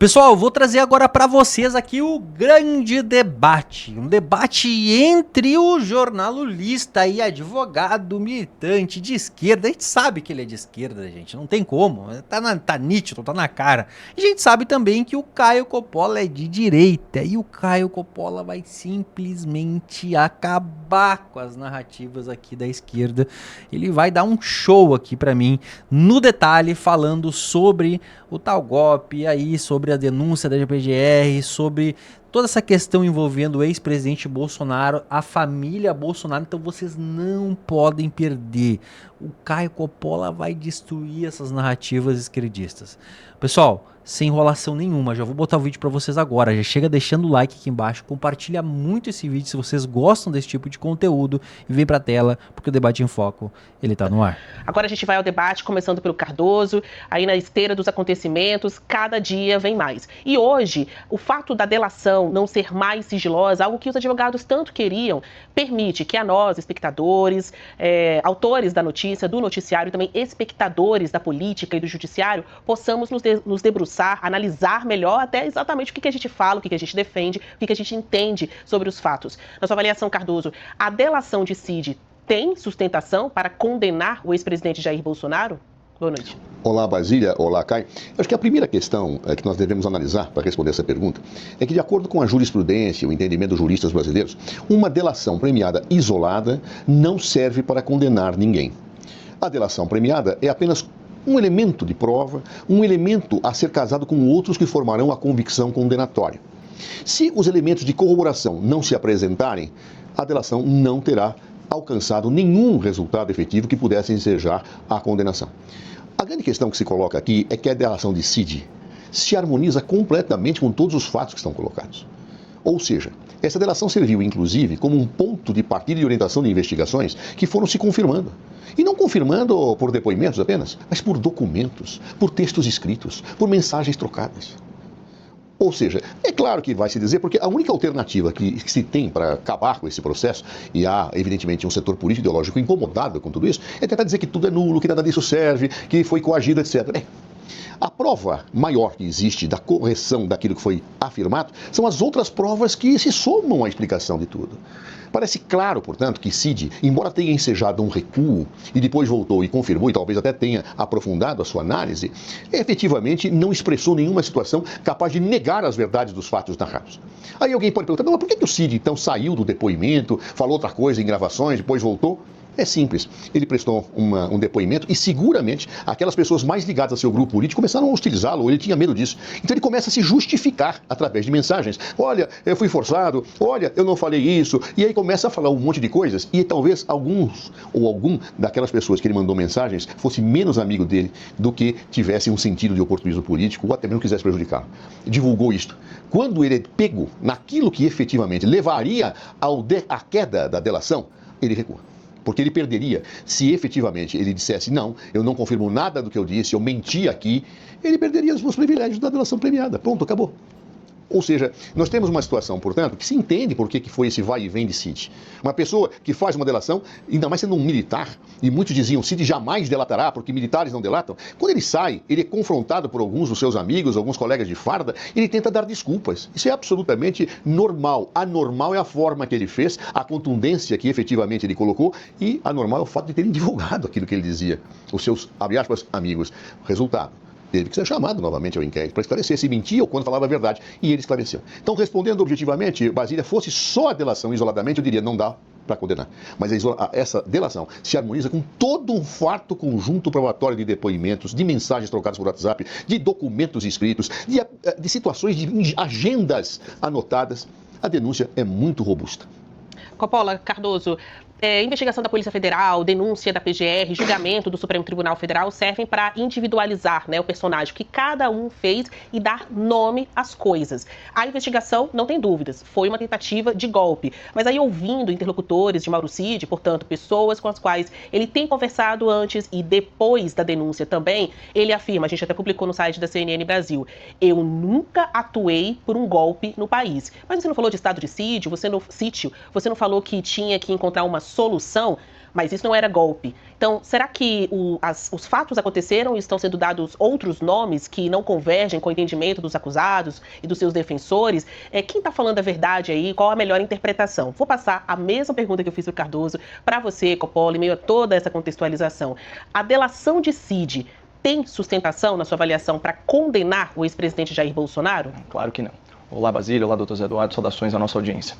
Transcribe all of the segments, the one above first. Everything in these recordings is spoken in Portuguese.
Pessoal, eu vou trazer agora para vocês aqui o grande debate. Um debate entre o jornalista e advogado militante de esquerda. A gente sabe que ele é de esquerda, gente. Não tem como. Tá nítido, tá na cara. A gente sabe também que o Caio Coppola é de direita. E o Caio Coppola vai simplesmente acabar com as narrativas aqui da esquerda. Ele vai dar um show aqui para mim, no detalhe, falando sobre o tal golpe aí, sobre a denúncia da GPGR, sobre toda essa questão envolvendo o ex-presidente Bolsonaro, a família Bolsonaro. Então vocês não podem perder. O Caio Coppola vai destruir essas narrativas esquerdistas. Pessoal, sem enrolação nenhuma, já vou botar o vídeo para vocês agora. Já chega deixando o like aqui embaixo, compartilha muito esse vídeo se vocês gostam desse tipo de conteúdo e vem pra tela, porque o Debate em Foco, ele tá no ar. Agora a gente vai ao debate, começando pelo Cardoso, aí na esteira dos acontecimentos, cada dia vem mais. E hoje, o fato da delação não ser mais sigilosa, algo que os advogados tanto queriam, permite que a nós, espectadores, autores da notícia, do noticiário e também espectadores da política e do judiciário, possamos nos debruçar, analisar melhor até exatamente o que a gente fala, o que a gente defende, o que a gente entende sobre os fatos. Na sua avaliação, Cardoso, a delação de Cid tem sustentação para condenar o ex-presidente Jair Bolsonaro? Boa noite. Olá, Basília. Olá, Caio. Acho que a primeira questão que nós devemos analisar para responder essa pergunta é que, de acordo com a jurisprudência, o entendimento dos juristas brasileiros, uma delação premiada isolada não serve para condenar ninguém. A delação premiada é apenas um elemento de prova, um elemento a ser casado com outros que formarão a convicção condenatória. Se os elementos de corroboração não se apresentarem, a delação não terá alcançado nenhum resultado efetivo que pudesse ensejar a condenação. A grande questão que se coloca aqui é que a delação de Cid se harmoniza completamente com todos os fatos que estão colocados. Ou seja, essa delação serviu, inclusive, como um ponto de partida e orientação de investigações que foram se confirmando. E não confirmando por depoimentos apenas, mas por documentos, por textos escritos, por mensagens trocadas. Ou seja, é claro que vai se dizer, porque a única alternativa que se tem para acabar com esse processo, e há, evidentemente, um setor político ideológico incomodado com tudo isso, é tentar dizer que tudo é nulo, que nada disso serve, que foi coagido, etc. Bem, a prova maior que existe da correção daquilo que foi afirmado são as outras provas que se somam à explicação de tudo. Parece claro, portanto, que Cid, embora tenha ensejado um recuo e depois voltou e confirmou e talvez até tenha aprofundado a sua análise, efetivamente não expressou nenhuma situação capaz de negar as verdades dos fatos narrados. Aí alguém pode perguntar, mas por que o Cid então saiu do depoimento, falou outra coisa em gravações, depois voltou? É simples, ele prestou um depoimento e seguramente aquelas pessoas mais ligadas ao seu grupo político começaram a hostilizá-lo, ele tinha medo disso. Então ele começa a se justificar através de mensagens. Olha, eu fui forçado, olha, eu não falei isso. E aí começa a falar um monte de coisas e talvez algum daquelas pessoas que ele mandou mensagens fosse menos amigo dele do que tivesse um sentido de oportunismo político ou até mesmo quisesse prejudicá-lo. Divulgou isto. Quando ele é pego naquilo que efetivamente levaria à queda da delação, ele recua. Porque ele perderia se efetivamente ele dissesse, não, eu não confirmo nada do que eu disse, eu menti aqui, ele perderia os privilégios da delação premiada. Pronto, acabou. Ou seja, nós temos uma situação, portanto, que se entende por que foi esse vai e vem de Cid. Uma pessoa que faz uma delação, ainda mais sendo um militar, e muitos diziam, Cid jamais delatará, porque militares não delatam. Quando ele sai, ele é confrontado por alguns dos seus amigos, alguns colegas de farda, ele tenta dar desculpas. Isso é absolutamente normal. Anormal é a forma que ele fez, a contundência que efetivamente ele colocou, e anormal é o fato de terem divulgado aquilo que ele dizia, os seus, abre aspas, amigos. Resultado. Teve que ser chamado novamente ao inquérito para esclarecer se mentia ou quando falava a verdade. E ele esclareceu. Então, respondendo objetivamente, Basília, fosse só a delação isoladamente, eu diria, não dá para condenar. Mas essa delação se harmoniza com todo um farto conjunto probatório de depoimentos, de mensagens trocadas por WhatsApp, de documentos escritos, de situações, de agendas anotadas. A denúncia é muito robusta. Coppola, Cardoso, investigação da Polícia Federal, denúncia da PGR, julgamento do Supremo Tribunal Federal servem para individualizar, né, o personagem que cada um fez e dar nome às coisas. A investigação, não tem dúvidas, foi uma tentativa de golpe. Mas aí, ouvindo interlocutores de Mauro Cid, portanto, pessoas com as quais ele tem conversado antes e depois da denúncia também, ele afirma, a gente até publicou no site da CNN Brasil, eu nunca atuei por um golpe no país. Mas você não falou de estado de sítio, você não falou que tinha que encontrar uma solução, mas isso não era golpe. Então, será que os fatos aconteceram e estão sendo dados outros nomes que não convergem com o entendimento dos acusados e dos seus defensores? Quem está falando a verdade aí? Qual a melhor interpretação? Vou passar a mesma pergunta que eu fiz para o Cardoso para você, Coppola, em meio a toda essa contextualização. A delação de Cid tem sustentação na sua avaliação para condenar o ex-presidente Jair Bolsonaro? Claro que não. Olá, Basílio. Olá, doutor Zé Eduardo. Saudações à nossa audiência.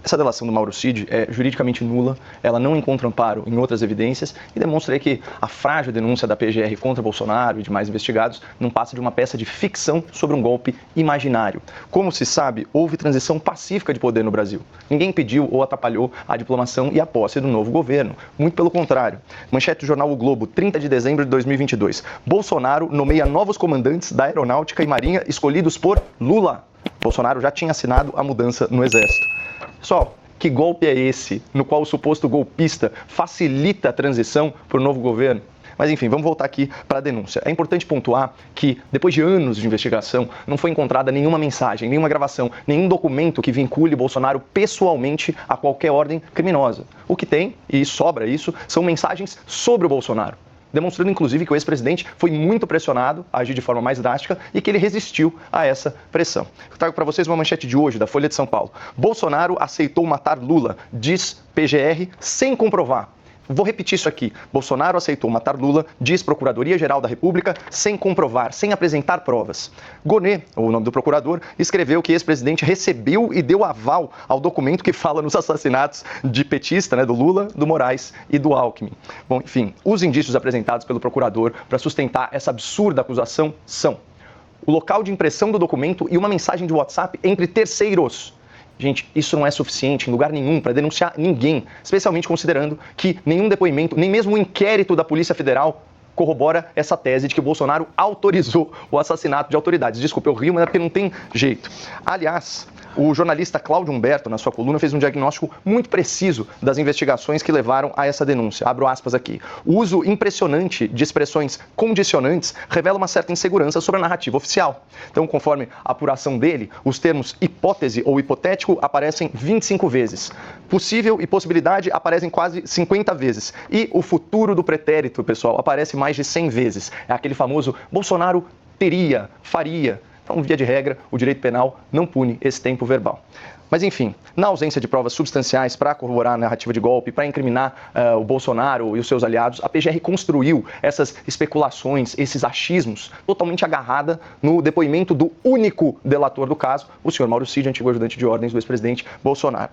Essa delação do Mauro Cid é juridicamente nula, ela não encontra amparo em outras evidências e demonstra aí que a frágil denúncia da PGR contra Bolsonaro e demais investigados não passa de uma peça de ficção sobre um golpe imaginário. Como se sabe, houve transição pacífica de poder no Brasil. Ninguém impediu ou atrapalhou a diplomação e a posse do novo governo. Muito pelo contrário. Manchete do jornal O Globo, 30 de dezembro de 2022. Bolsonaro nomeia novos comandantes da Aeronáutica e Marinha escolhidos por Lula. Bolsonaro já tinha assinado a mudança no Exército. Pessoal, que golpe é esse no qual o suposto golpista facilita a transição para o novo governo? Mas enfim, vamos voltar aqui para a denúncia. É importante pontuar que, depois de anos de investigação, não foi encontrada nenhuma mensagem, nenhuma gravação, nenhum documento que vincule Bolsonaro pessoalmente a qualquer ordem criminosa. O que tem, e sobra isso, são mensagens sobre o Bolsonaro, demonstrando inclusive que o ex-presidente foi muito pressionado a agir de forma mais drástica e que ele resistiu a essa pressão. Eu trago para vocês uma manchete de hoje, da Folha de São Paulo. Bolsonaro aceitou matar Lula, diz PGR, sem comprovar. Vou repetir isso aqui. Bolsonaro aceitou matar Lula, diz Procuradoria-Geral da República, sem comprovar, sem apresentar provas. Gonê, o nome do procurador, escreveu que o ex-presidente recebeu e deu aval ao documento que fala nos assassinatos de petista, do Lula, do Moraes e do Alckmin. Bom, enfim, os indícios apresentados pelo procurador para sustentar essa absurda acusação são o local de impressão do documento e uma mensagem de WhatsApp entre terceiros. Gente, isso não é suficiente em lugar nenhum para denunciar ninguém, especialmente considerando que nenhum depoimento, nem mesmo o inquérito da Polícia Federal corrobora essa tese de que o Bolsonaro autorizou o assassinato de autoridades. Desculpa, eu rio, mas é porque não tem jeito. Aliás, o jornalista Cláudio Humberto, na sua coluna, fez um diagnóstico muito preciso das investigações que levaram a essa denúncia. Abro aspas aqui. O uso impressionante de expressões condicionantes revela uma certa insegurança sobre a narrativa oficial. Então, conforme a apuração dele, os termos hipótese ou hipotético aparecem 25 vezes. Possível e possibilidade aparecem quase 50 vezes. E o futuro do pretérito, pessoal, aparece mais de 100 vezes. É aquele famoso Bolsonaro teria, faria. Então, via de regra, o direito penal não pune esse tempo verbal. Mas, enfim, na ausência de provas substanciais para corroborar a narrativa de golpe, para incriminar o Bolsonaro e os seus aliados, a PGR construiu essas especulações, esses achismos, totalmente agarrada no depoimento do único delator do caso, o senhor Mauro Cid, antigo ajudante de ordens do ex-presidente Bolsonaro.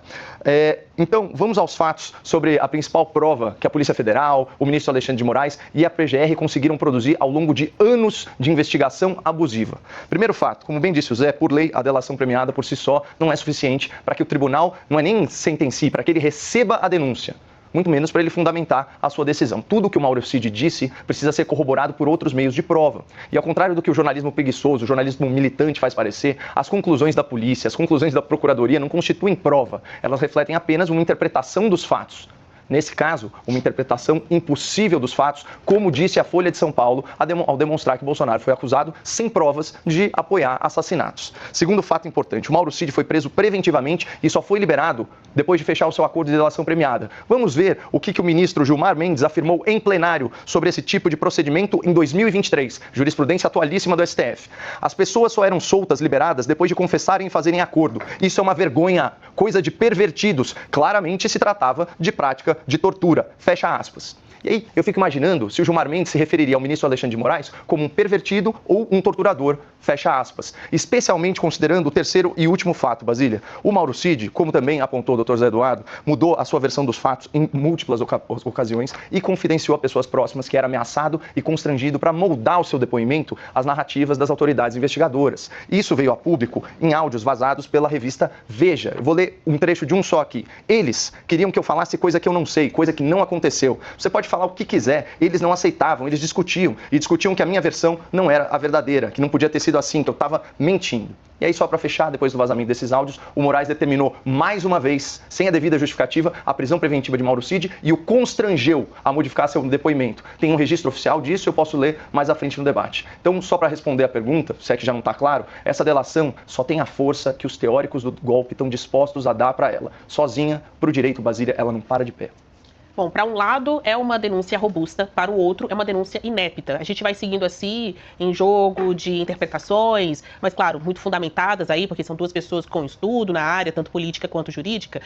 Então, vamos aos fatos sobre a principal prova que a Polícia Federal, o ministro Alexandre de Moraes e a PGR conseguiram produzir ao longo de anos de investigação abusiva. Primeiro fato, como bem disse o Zé, por lei, a delação premiada por si só não é suficiente para que o tribunal não é nem sentencie, para que ele receba a denúncia, muito menos para ele fundamentar a sua decisão. Tudo o que o Mauro Cid disse precisa ser corroborado por outros meios de prova. E ao contrário do que o jornalismo preguiçoso, o jornalismo militante faz parecer, as conclusões da polícia, as conclusões da procuradoria não constituem prova, elas refletem apenas uma interpretação dos fatos. Nesse caso, uma interpretação impossível dos fatos, como disse a Folha de São Paulo, ao demonstrar que Bolsonaro foi acusado sem provas de apoiar assassinatos. Segundo fato importante, o Mauro Cid foi preso preventivamente e só foi liberado depois de fechar o seu acordo de delação premiada. Vamos ver o que o ministro Gilmar Mendes afirmou em plenário sobre esse tipo de procedimento em 2023, jurisprudência atualíssima do STF. As pessoas só eram soltas, liberadas, depois de confessarem e fazerem acordo. Isso é uma vergonha, coisa de pervertidos. Claramente se tratava de prática de tortura, fecha aspas. E aí, eu fico imaginando se o Gilmar Mendes se referiria ao ministro Alexandre de Moraes como um pervertido ou um torturador, fecha aspas. Especialmente considerando o terceiro e último fato, Basília. O Mauro Cid, como também apontou o Dr. Zé Eduardo, mudou a sua versão dos fatos em múltiplas ocasiões e confidenciou a pessoas próximas que era ameaçado e constrangido para moldar o seu depoimento às narrativas das autoridades investigadoras. Isso veio a público em áudios vazados pela revista Veja. Eu vou ler um trecho de um só aqui. Eles queriam que eu falasse coisa que eu não sei, coisa que não aconteceu. Você pode falar o que quiser, eles não aceitavam, eles discutiam que a minha versão não era a verdadeira, que não podia ter sido assim, que eu estava mentindo. E aí, só para fechar, depois do vazamento desses áudios, o Moraes determinou mais uma vez, sem a devida justificativa, a prisão preventiva de Mauro Cid e o constrangeu a modificar seu depoimento. Tem um registro oficial disso, eu posso ler mais à frente no debate. Então, só para responder a pergunta, se é que já não está claro, essa delação só tem a força que os teóricos do golpe estão dispostos a dar para ela. Sozinha, para o direito, Basília, ela não para de pé. Bom, para um lado é uma denúncia robusta, para o outro é uma denúncia inépita. A gente vai seguindo assim em jogo de interpretações, mas claro, muito fundamentadas aí, porque são duas pessoas com estudo na área, tanto política quanto jurídica,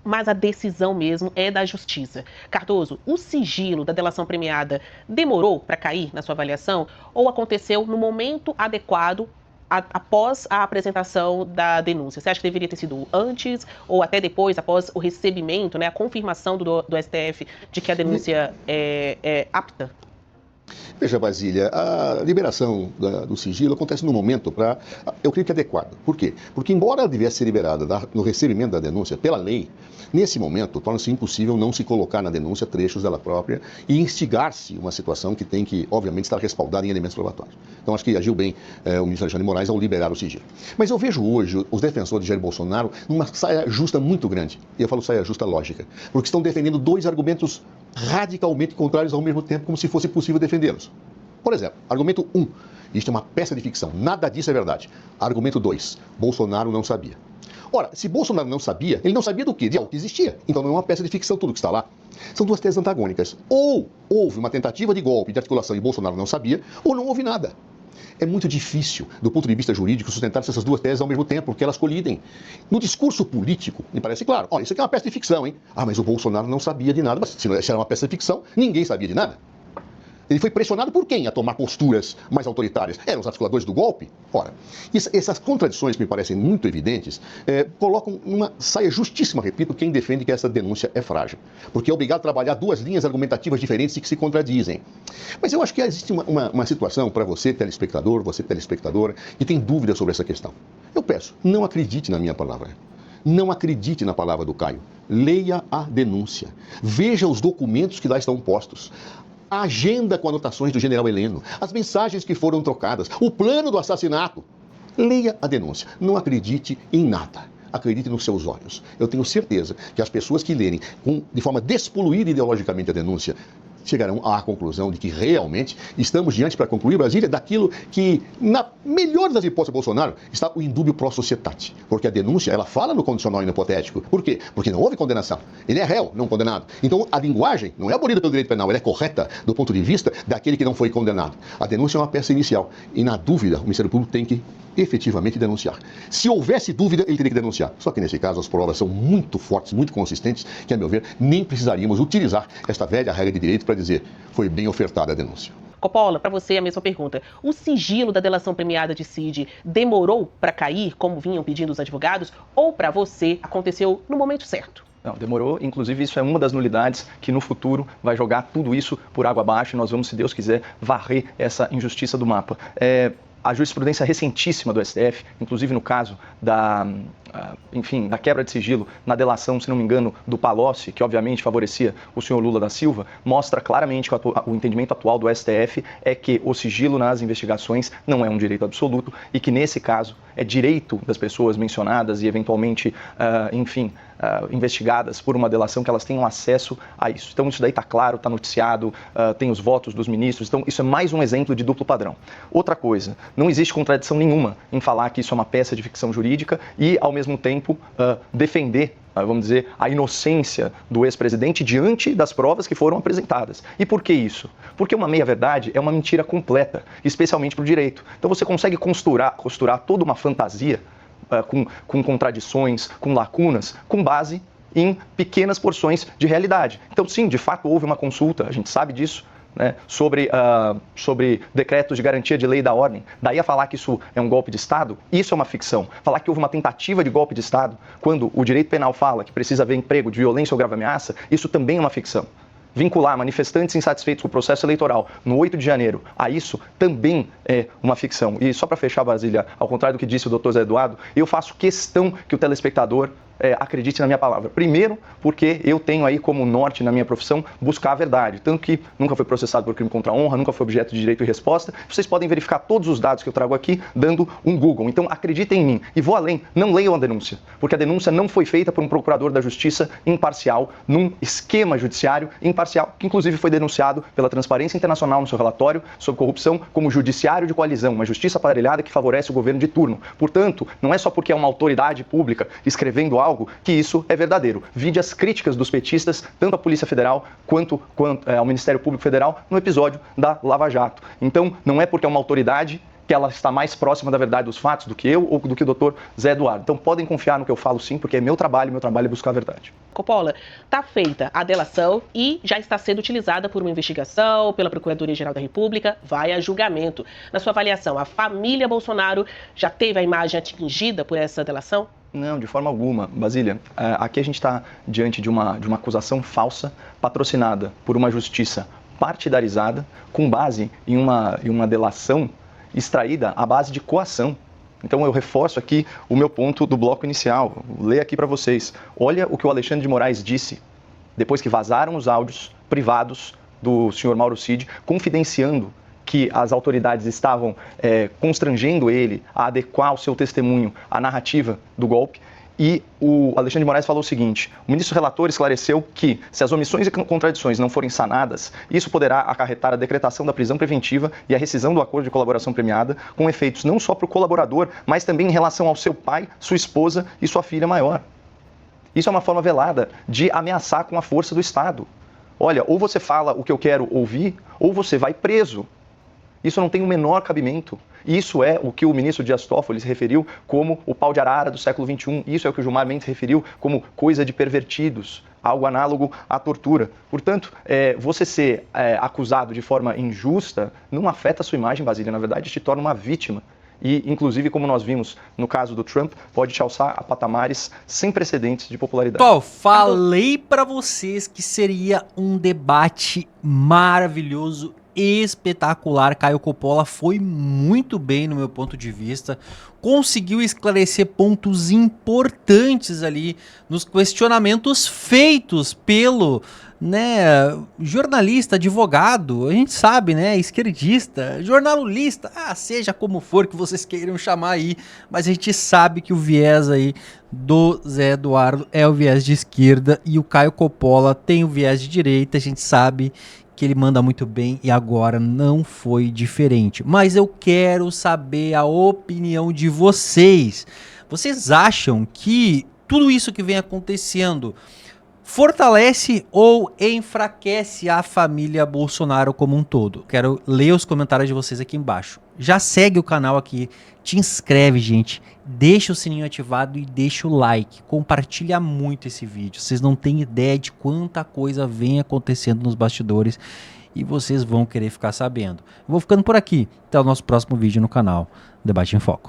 mas a decisão mesmo é da justiça. Cardoso, o sigilo da delação premiada demorou para cair na sua avaliação ou aconteceu no momento adequado após a apresentação da denúncia? Você acha que deveria ter sido antes ou até depois, após o recebimento, né, a confirmação do STF de que a denúncia é apta? Veja, Basília, a liberação do sigilo acontece no momento eu creio que adequado. Por quê? Porque embora ela devesse ser liberada no recebimento da denúncia pela lei, nesse momento torna-se impossível não se colocar na denúncia trechos dela própria e instigar-se uma situação que tem que, obviamente, estar respaldada em elementos probatórios. Então, acho que agiu bem o ministro Alexandre de Moraes ao liberar o sigilo. Mas eu vejo hoje os defensores de Jair Bolsonaro numa saia justa muito grande. E eu falo saia justa lógica, porque estão defendendo dois argumentos radicalmente contrários ao mesmo tempo, como se fosse possível defendê-los. Por exemplo, argumento 1, isto é uma peça de ficção, nada disso é verdade. Argumento 2, Bolsonaro não sabia. Ora, se Bolsonaro não sabia, ele não sabia do quê? De algo que existia. Então não é uma peça de ficção tudo que está lá. São duas teses antagônicas. Ou houve uma tentativa de golpe, de articulação e Bolsonaro não sabia, ou não houve nada. É muito difícil, do ponto de vista jurídico, sustentar essas duas teses ao mesmo tempo, porque elas colidem. No discurso político, me parece claro, olha, isso aqui é uma peça de ficção, hein? Ah, mas o Bolsonaro não sabia de nada. Mas se era uma peça de ficção, ninguém sabia de nada. Ele foi pressionado por quem a tomar posturas mais autoritárias? Eram os articuladores do golpe? Ora, essas contradições que me parecem muito evidentes colocam uma saia justíssima, repito, quem defende que essa denúncia é frágil. Porque é obrigado a trabalhar duas linhas argumentativas diferentes e que se contradizem. Mas eu acho que existe uma situação para você, telespectador, você, telespectadora, que tem dúvida sobre essa questão. Eu peço, não acredite na minha palavra. Não acredite na palavra do Caio. Leia a denúncia. Veja os documentos que lá estão postos. A agenda com anotações do general Heleno, as mensagens que foram trocadas, o plano do assassinato. Leia a denúncia. Não acredite em nada. Acredite nos seus olhos. Eu tenho certeza que as pessoas que lerem de forma despoluída ideologicamente a denúncia chegarão à conclusão de que realmente estamos diante, para concluir, Brasília, daquilo que, na melhor das hipóteses, Bolsonaro, está o indúbio pro societate. Porque a denúncia, ela fala no condicional e no hipotético. Por quê? Porque não houve condenação. Ele é réu, não condenado. Então, a linguagem não é abolida pelo direito penal, ela é correta do ponto de vista daquele que não foi condenado. A denúncia é uma peça inicial. E, na dúvida, o Ministério Público tem que efetivamente denunciar. Se houvesse dúvida, ele teria que denunciar. Só que, nesse caso, as provas são muito fortes, muito consistentes, que, a meu ver, nem precisaríamos utilizar esta velha regra de direito para dizer foi bem ofertada a denúncia. Coppola, para você a mesma pergunta. O sigilo da delação premiada de Cid demorou para cair, como vinham pedindo os advogados, ou para você aconteceu no momento certo? Não, demorou. Inclusive, isso é uma das nulidades que no futuro vai jogar tudo isso por água abaixo e nós vamos, se Deus quiser, varrer essa injustiça do mapa. A jurisprudência recentíssima do STF, inclusive no caso da quebra de sigilo na delação, se não me engano, do Palocci, que obviamente favorecia o senhor Lula da Silva, mostra claramente que o entendimento atual do STF é que o sigilo nas investigações não é um direito absoluto e que, nesse caso, é direito das pessoas mencionadas e, eventualmente, investigadas por uma delação que elas tenham acesso a isso. Então, isso daí está claro, está noticiado, tem os votos dos ministros. Então, isso é mais um exemplo de duplo padrão. Outra coisa, não existe contradição nenhuma em falar que isso é uma peça de ficção jurídica e, ao mesmo tempo, defender, vamos dizer, a inocência do ex-presidente diante das provas que foram apresentadas. E por que isso? Porque uma meia-verdade é uma mentira completa, especialmente para o direito. Então, você consegue costurar toda uma fantasia com contradições, com lacunas, com base em pequenas porções de realidade. Então, sim, de fato, houve uma consulta, a gente sabe disso, né, sobre decretos de garantia de lei e da ordem. Daí a falar que isso é um golpe de Estado, isso é uma ficção. Falar que houve uma tentativa de golpe de Estado, quando o direito penal fala que precisa haver emprego de violência ou grave ameaça, isso também é uma ficção. Vincular manifestantes insatisfeitos com o processo eleitoral no 8 de janeiro a isso também é uma ficção. E só para fechar, Brasília, ao contrário do que disse o doutor Zé Eduardo, eu faço questão que o telespectador acredite na minha palavra. Primeiro, porque eu tenho aí como norte na minha profissão buscar a verdade. Tanto que nunca foi processado por crime contra a honra, nunca foi objeto de direito e resposta. Vocês podem verificar todos os dados que eu trago aqui dando um Google. Então, acreditem em mim. E vou além, não leiam a denúncia. Porque a denúncia não foi feita por um procurador da Justiça imparcial, num esquema judiciário imparcial, que inclusive foi denunciado pela Transparência Internacional no seu relatório sobre corrupção como judiciário de coalizão, uma justiça aparelhada que favorece o governo de turno. Portanto, não é só porque é uma autoridade pública escrevendo algo algo que isso é verdadeiro. Vide as críticas dos petistas, tanto à Polícia Federal quanto ao Ministério Público Federal, no episódio da Lava Jato. Então, não é porque é uma autoridade que ela está mais próxima da verdade dos fatos do que eu ou do que o doutor Zé Eduardo. Então podem confiar no que eu falo sim, porque é meu trabalho é buscar a verdade. Coppola, está feita a delação e já está sendo utilizada por uma investigação, pela Procuradoria-Geral da República, vai a julgamento. Na sua avaliação, a família Bolsonaro já teve a imagem atingida por essa delação? Não, de forma alguma. Basília, aqui a gente está diante de uma acusação falsa, patrocinada por uma justiça partidarizada, com base em uma delação extraída à base de coação. Então eu reforço aqui o meu ponto do bloco inicial. Vou ler aqui para vocês. Olha o que o Alexandre de Moraes disse depois que vazaram os áudios privados do senhor Mauro Cid, confidenciando que as autoridades estavam constrangendo ele a adequar o seu testemunho à narrativa do golpe. E o Alexandre de Moraes falou o seguinte: o ministro relator esclareceu que, se as omissões e contradições não forem sanadas, isso poderá acarretar a decretação da prisão preventiva e a rescisão do acordo de colaboração premiada, com efeitos não só para o colaborador, mas também em relação ao seu pai, sua esposa e sua filha maior. Isso é uma forma velada de ameaçar com a força do Estado. Olha, ou você fala o que eu quero ouvir, ou você vai preso. Isso não tem o menor cabimento. Isso é o que o ministro Dias Toffoli se referiu como o pau de arara do século XXI. Isso é o que o Gilmar Mendes referiu como coisa de pervertidos, algo análogo à tortura. Portanto, você ser acusado de forma injusta não afeta a sua imagem, Basília. Na verdade, te torna uma vítima. E, inclusive, como nós vimos no caso do Trump, pode te alçar a patamares sem precedentes de popularidade. Pessoal, falei pra vocês que seria um debate maravilhoso, espetacular. Caio Coppola foi muito bem no meu ponto de vista, conseguiu esclarecer pontos importantes ali nos questionamentos feitos pelo jornalista, advogado, a gente sabe, esquerdista, jornalista, seja como for que vocês queiram chamar aí, mas a gente sabe que o viés aí do Zé Eduardo é o viés de esquerda e o Caio Coppola tem o viés de direita, a gente sabe que ele manda muito bem e agora não foi diferente. Mas eu quero saber a opinião de vocês. Vocês acham que tudo isso que vem acontecendo fortalece ou enfraquece a família Bolsonaro como um todo? Quero ler os comentários de vocês aqui embaixo. Já segue o canal aqui, te inscreve, gente, deixa o sininho ativado e deixa o like, compartilha muito esse vídeo. Vocês não têm ideia de quanta coisa vem acontecendo nos bastidores e vocês vão querer ficar sabendo. Eu vou ficando por aqui, até o nosso próximo vídeo no canal Debate em Foco.